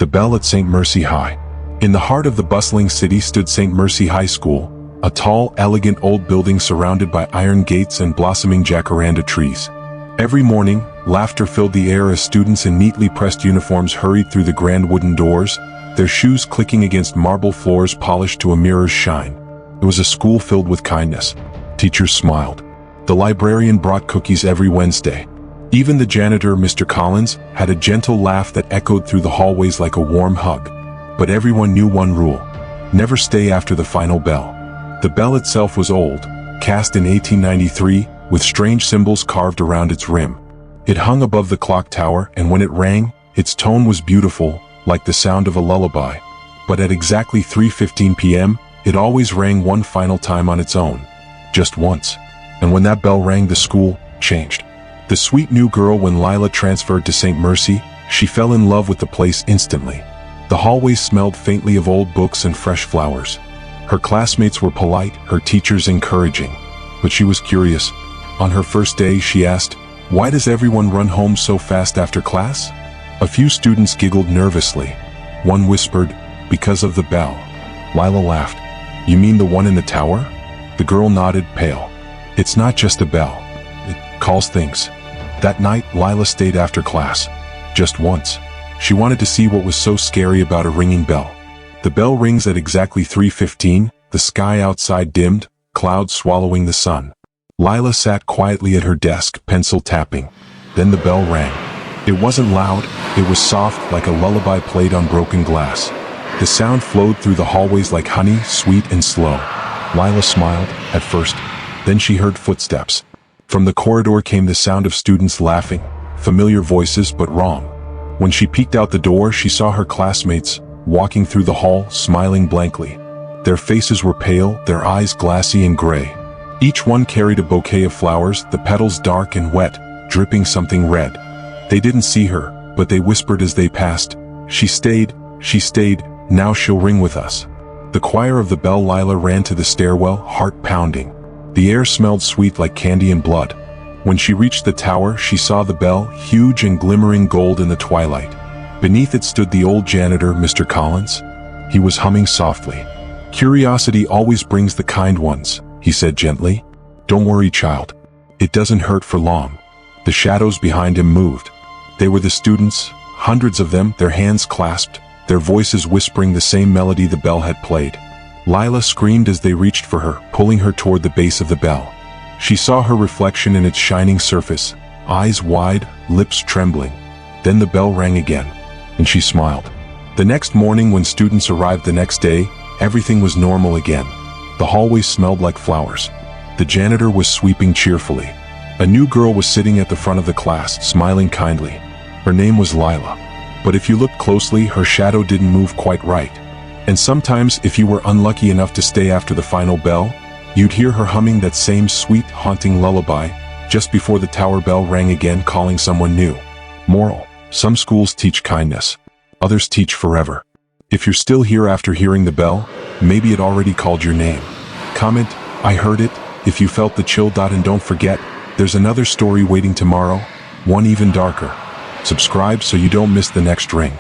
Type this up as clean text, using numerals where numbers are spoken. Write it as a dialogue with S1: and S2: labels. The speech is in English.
S1: The bell at St. Mercy High. In the heart of the bustling city stood St. Mercy High School, a tall, elegant old building surrounded by iron gates and blossoming jacaranda trees. Every morning, laughter filled the air as students in neatly pressed uniforms hurried through the grand wooden doors, their shoes clicking against marble floors polished to a mirror's shine. It was a school filled with kindness. Teachers smiled. The librarian brought cookies every Wednesday. Even the janitor, Mr. Collins, had a gentle laugh that echoed through the hallways like a warm hug. But everyone knew one rule: never stay after the final bell. The bell itself was old, cast in 1893, with strange symbols carved around its rim. It hung above the clock tower, and when it rang, its tone was beautiful, like the sound of a lullaby. But at exactly 3:15 p.m., it always rang one final time on its own. Just once. And when that bell rang, the school changed. The sweet new girl, when Lila transferred to St. Mercy, she fell in love with the place instantly. The hallways smelled faintly of old books and fresh flowers. Her classmates were polite, her teachers encouraging. But she was curious. On her first day, she asked, "Why does everyone run home so fast after class?" A few students giggled nervously. One whispered, "Because of the bell." Lila laughed. "You mean the one in the tower?" The girl nodded, pale. "It's not just a bell. It calls things." That night, Lila stayed after class. Just once. She wanted to see what was so scary about a ringing bell. The bell rings at exactly 3:15, the sky outside dimmed, clouds swallowing the sun. Lila sat quietly at her desk, pencil tapping. Then the bell rang. It wasn't loud, it was soft, like a lullaby played on broken glass. The sound flowed through the hallways like honey, sweet and slow. Lila smiled, at first. Then she heard footsteps. From the corridor came the sound of students laughing, familiar voices but wrong. When she peeked out the door, she saw her classmates, walking through the hall, smiling blankly. Their faces were pale, their eyes glassy and gray. Each one carried a bouquet of flowers, the petals dark and wet, dripping something red. They didn't see her, but they whispered as they passed, she stayed, now she'll ring with us." The choir of the bell. Lila ran to the stairwell, heart pounding. The air smelled sweet like candy and blood. When she reached the tower, she saw the bell, huge and glimmering gold in the twilight. Beneath it stood the old janitor, Mr. Collins. He was humming softly. "Curiosity always brings the kind ones," he said gently. "Don't worry, child. It doesn't hurt for long." The shadows behind him moved. They were the students, hundreds of them, their hands clasped, their voices whispering the same melody the bell had played. Lila screamed as they reached for her, pulling her toward the base of the bell. She saw her reflection in its shining surface, eyes wide, lips trembling. Then the bell rang again, and she smiled. The next morning, when students arrived the next day, everything was normal again. The hallways smelled like flowers. The janitor was sweeping cheerfully. A new girl was sitting at the front of the class, smiling kindly. Her name was Lila. But if you looked closely, her shadow didn't move quite right. And sometimes, if you were unlucky enough to stay after the final bell, you'd hear her humming that same sweet, haunting lullaby, just before the tower bell rang again, calling someone new. Moral: some schools teach kindness. Others teach forever. If you're still here after hearing the bell, maybe it already called your name. Comment, "I heard it," if you felt the chill. And don't forget, there's another story waiting tomorrow, one even darker. Subscribe so you don't miss the next ring.